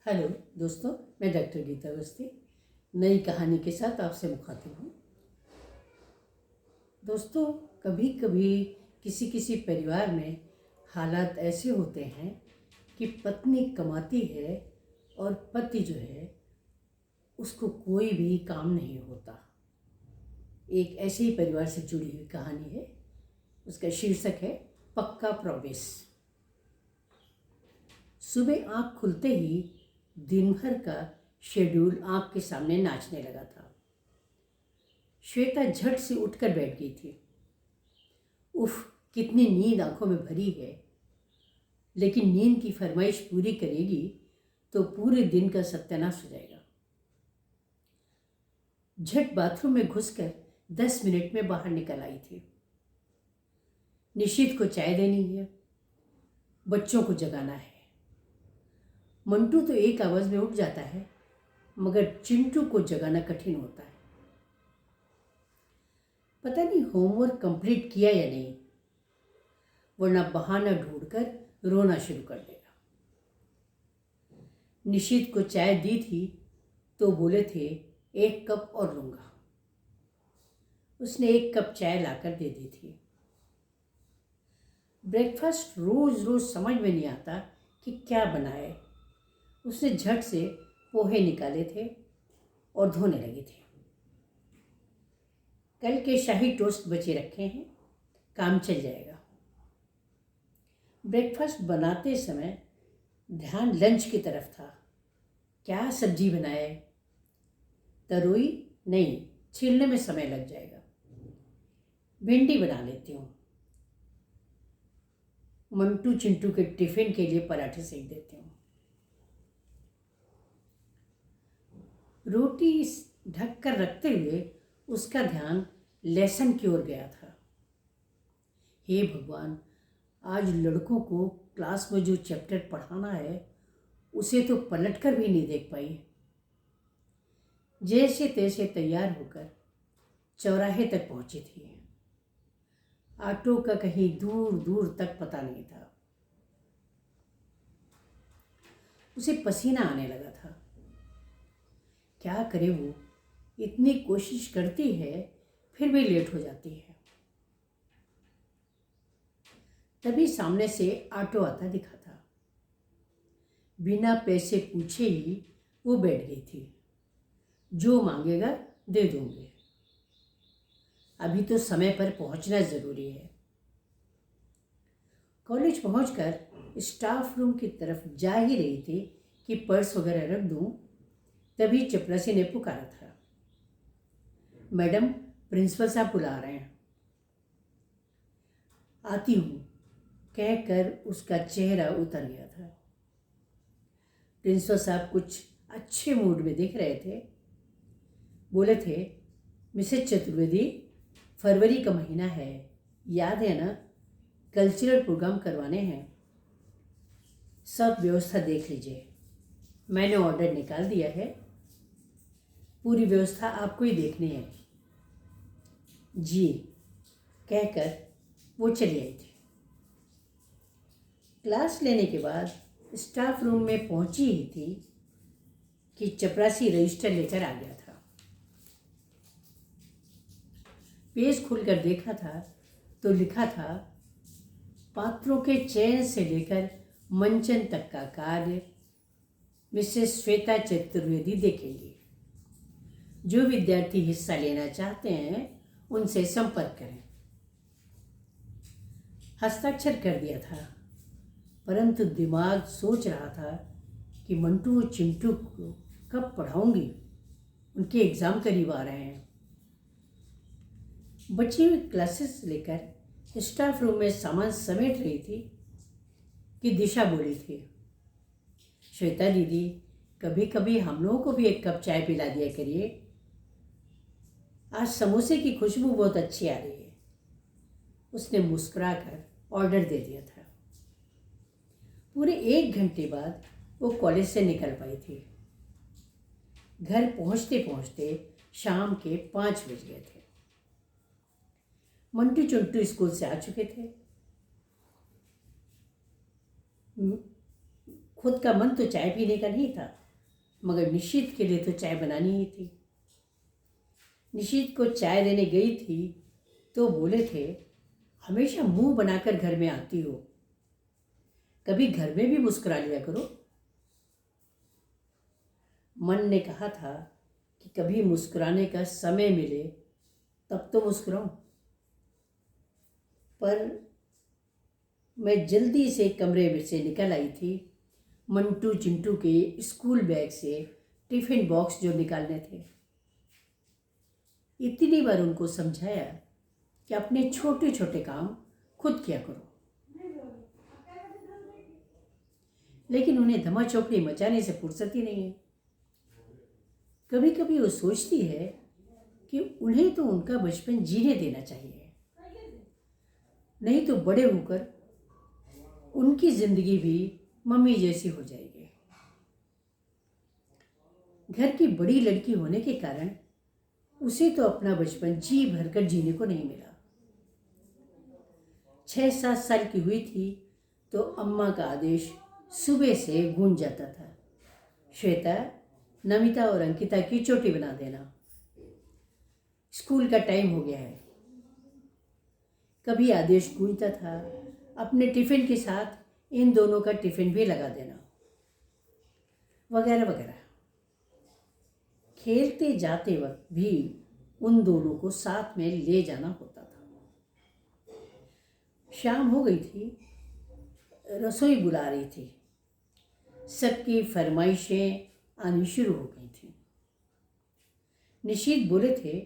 Hello दोस्तों, मैं doctor Gita Awasthi नई कहानी के साथ आपसे मुखातिब हूँ। दोस्तों, कभी कभी किसी किसी परिवार में हालात ऐसे होते हैं कि पत्नी कमाती है और पति जो है उसको कोई भी काम नहीं होता। एक ऐसे ही परिवार से जुड़ी हुई कहानी है। उसका शीर्षक है पक्का प्रॉमिस। सुबह आँख खुलते ही दिन भर का शेड्यूल आँख के सामने नाचने लगा था। श्वेता झट से उठकर बैठ गई थी। उफ, कितनी नींद आंखों में भरी है। लेकिन नींद की फरमाइश पूरी करेगी तो पूरे दिन का सत्यानाश हो जाएगा। झट बाथरूम में घुसकर 10 मिनट में बाहर निकल आई थी। निशित को चाय देनी है, बच्चों को जगाना है। मंटू तो एक आवाज में उठ जाता है, मगर चिंटू को जगाना कठिन होता है। पता नहीं होमवर्क कंप्लीट किया या नहीं, वरना बहाना ढूंढकर रोना शुरू कर देगा। निशित को चाय दी थी तो बोले थे 1 कप और लूंगा। उसने 1 कप चाय लाकर दे दी थी। ब्रेकफास्ट रोज रोज समझ में नहीं आता कि क्या बनाए। उसने झट से पोहे निकाले थे और धोने लगी थी। कल के शाही टोस्ट बचे रखे हैं, काम चल जाएगा। ब्रेकफास्ट बनाते समय ध्यान लंच की तरफ था। क्या सब्जी बनाए? तरोई नहीं, छीलने में समय लग जाएगा। भिंडी बना लेती हूँ। मंटू चिंटू के टिफिन के लिए पराठे सेक देती हूँ। रोटी ढक कर रखते हुए उसका ध्यान लेसन की ओर गया था। हे भगवान, आज लड़कों को क्लास में जो चैप्टर पढ़ाना है उसे तो पलटकर भी नहीं देख पाई। जैसे तैसे तैयार होकर चौराहे तक पहुंची थी। ऑटो का कहीं दूर दूर तक पता नहीं था। उसे पसीना आने लगा था। क्या करे, वो इतनी कोशिश करती है फिर भी लेट हो जाती है। तभी सामने से ऑटो आता दिखा था। बिना पैसे पूछे ही वो बैठ गई थी। जो मांगेगा दे दूंगी। अभी तो समय पर पहुंचना जरूरी है। कॉलेज पहुंचकर स्टाफ रूम की तरफ जा ही रही थी कि पर्स वगैरह रख दूं, तभी चपरासी ने पुकारा था, मैडम, प्रिंसिपल साहब बुला रहे हैं। आती हूँ कहकर उसका चेहरा उतर गया था। प्रिंसिपल साहब कुछ अच्छे मूड में दिख रहे थे। बोले थे, मिसेज चतुर्वेदी, फरवरी का महीना है, याद है ना? कल्चरल प्रोग्राम करवाने हैं। सब व्यवस्था देख लीजिए। मैंने ऑर्डर निकाल दिया है। पूरी व्यवस्था आपको ही देखनी है। जी, कहकर वो चली आई थी। क्लास लेने के बाद स्टाफ रूम में पहुंची ही थी कि चपरासी रजिस्टर लेकर आ गया था। पेज खोलकर देखा था तो लिखा था, पात्रों के चयन से लेकर मंचन तक का कार्य मिसेस श्वेता चतुर्वेदी देखेंगी। जो विद्यार्थी हिस्सा लेना चाहते हैं उनसे संपर्क करें। हस्ताक्षर कर दिया था, परंतु दिमाग सोच रहा था कि मंटू और चिंटू को कब पढ़ाऊंगी। उनके एग्जाम करीब आ रहे हैं। बची हुई क्लासेस लेकर स्टाफ रूम में सामान समेट रही थी कि दिशा बोली थी, श्वेता दीदी, कभी कभी हम लोगों को भी 1 कप चाय पिला दिया करिए। आज समोसे की खुशबू बहुत अच्छी आ रही है। उसने मुस्कुराकर ऑर्डर दे दिया था। पूरे 1 घंटे बाद वो कॉलेज से निकल पाई थी। घर पहुंचते पहुंचते शाम के 5 बज गए थे। मंटू चिंटू स्कूल से आ चुके थे। खुद का मन तो चाय पीने का नहीं था, मगर निशित के लिए तो चाय बनानी ही थी। निशित को चाय देने गई थी तो बोले थे, हमेशा मुंह बनाकर घर में आती हो, कभी घर में भी मुस्कुरा लिया करो। मन ने कहा था कि कभी मुस्कुराने का समय मिले तब तो मुस्कुराऊं, पर मैं जल्दी से कमरे में से निकल आई थी। मंटू चिंटू के स्कूल बैग से टिफिन बॉक्स जो निकालने थे। इतनी बार उनको समझाया कि अपने छोटे छोटे काम खुद किया करो, लेकिन उन्हें धमा चौकड़ी मचाने से फुर्सत ही नहीं है। कभी कभी वो सोचती है कि उन्हें तो उनका बचपन जीने देना चाहिए, नहीं तो बड़े होकर उनकी जिंदगी भी मम्मी जैसी हो जाएगी। घर की बड़ी लड़की होने के कारण उसे तो अपना बचपन जी भरकर जीने को नहीं मिला। 6-7 साल की हुई थी तो अम्मा का आदेश सुबह से गूंज जाता था, श्वेता, नमिता और अंकिता की चोटी बना देना, स्कूल का टाइम हो गया है। कभी आदेश गूंजता था, अपने टिफिन के साथ इन दोनों का टिफिन भी लगा देना, वगैरह वगैरह। खेलते जाते वक्त भी उन दोनों को साथ में ले जाना होता था। शाम हो गई थी, रसोई बुला रही थी, सबकी फरमाइशें आनी शुरू हो गई थी। निशित बोले थे,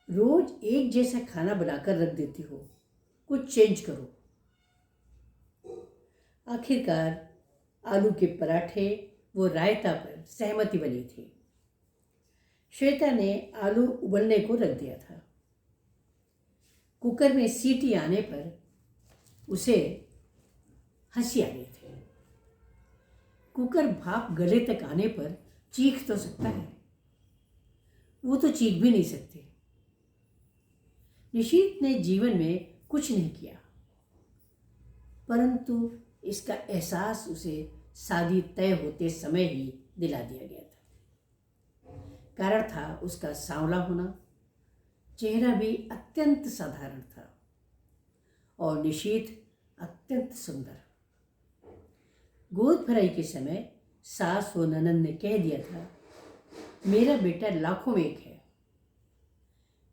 रोज एक जैसा खाना बनाकर रख देती हो, कुछ चेंज करो। आखिरकार आलू के पराठे वो रायता पर सहमति बनी थी। श्वेता ने आलू उबलने को रख दिया था। कुकर में सीटी आने पर उसे हंसी आ गई थी। कुकर भाप गले तक आने पर चीख तो सकता है, वो तो चीख भी नहीं सकती। निशित ने जीवन में कुछ नहीं किया, परंतु इसका एहसास उसे शादी तय होते समय ही दिला दिया गया था। कारण था उसका सांवला होना, चेहरा भी अत्यंत साधारण था और निशित अत्यंत सुंदर। गोद भराई के समय सास व ननंद ने कह दिया था, मेरा बेटा लाखों में एक है,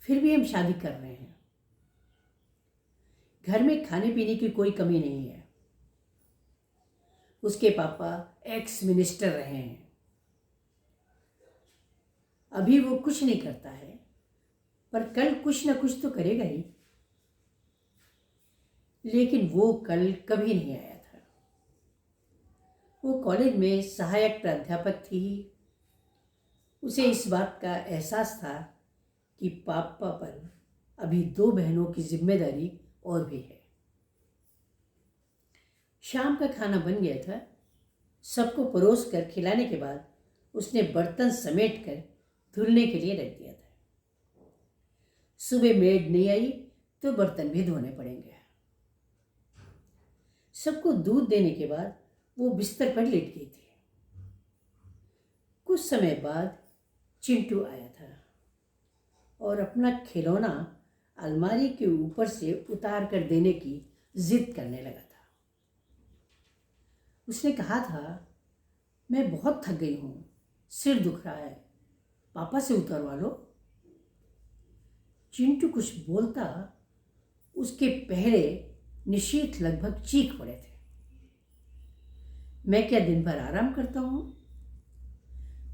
फिर भी हम शादी कर रहे हैं। घर में खाने पीने की कोई कमी नहीं है। उसके पापा एक्स मिनिस्टर रहे हैं। अभी वो कुछ नहीं करता है, पर कल कुछ ना कुछ तो करेगा ही। लेकिन वो कल कभी नहीं आया था। वो कॉलेज में सहायक प्राध्यापक थी। उसे इस बात का एहसास था कि पापा पर अभी 2 बहनों की जिम्मेदारी और भी है। शाम का खाना बन गया था। सबको परोस कर खिलाने के बाद उसने बर्तन समेट कर धुलने के लिए रख दिया था। सुबह मेड नहीं आई तो बर्तन भी धोने पड़ेंगे। सबको दूध देने के बाद वो बिस्तर पर लेट गई थी। कुछ समय बाद चिंटू आया था और अपना खिलौना अलमारी के ऊपर से उतार कर देने की जिद करने लगा था। उसने कहा था, मैं बहुत थक गई हूँ, सिर दुख रहा है, पापा से उतरवा लो। चिंटू कुछ बोलता उसके पहले निशित लगभग चीख पड़े थे। मैं क्या दिन भर आराम करता हूँ?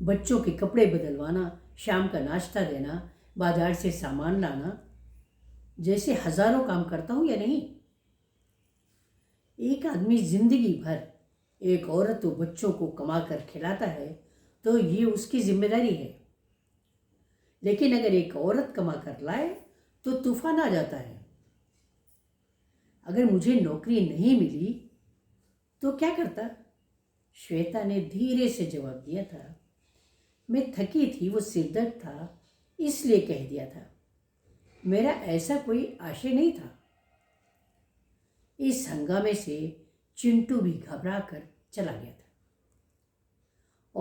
बच्चों के कपड़े बदलवाना, शाम का नाश्ता देना, बाजार से सामान लाना, जैसे हजारों काम करता हूँ या नहीं? एक आदमी जिंदगी भर एक औरत व बच्चों को कमा कर खिलाता है तो ये उसकी जिम्मेदारी है। लेकिन अगर एक औरत कमा कर लाए तो तूफान आ जाता है। अगर मुझे नौकरी नहीं मिली तो क्या करता? श्वेता ने धीरे से जवाब दिया था, मैं थकी थी, वो सिरदर्द था, इसलिए कह दिया था। मेरा ऐसा कोई आशय नहीं था। इस हंगामे से चिंटू भी घबरा कर चला गया था।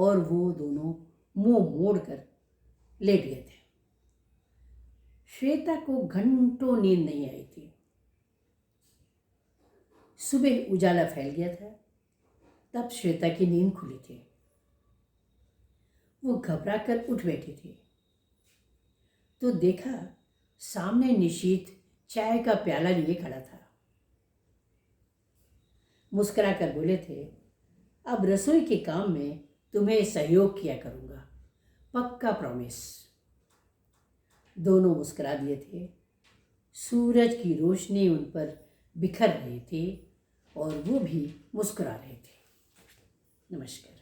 और वो दोनों मुंह मोड़कर लेट गए थे। श्वेता को घंटों नींद नहीं आई थी। सुबह उजाला फैल गया था, तब श्वेता की नींद खुली थी। वो घबराकर उठ बैठी थी तो देखा सामने निशीथ चाय का प्याला लिए खड़ा था। मुस्कुराकर बोले थे, अब रसोई के काम में तुम्हें सहयोग किया करूंगा, पक्का प्रॉमिस। दोनों मुस्कुरा दिए थे। सूरज की रोशनी उन पर बिखर रही थी और वो भी मुस्कुरा रहे थे। नमस्कार।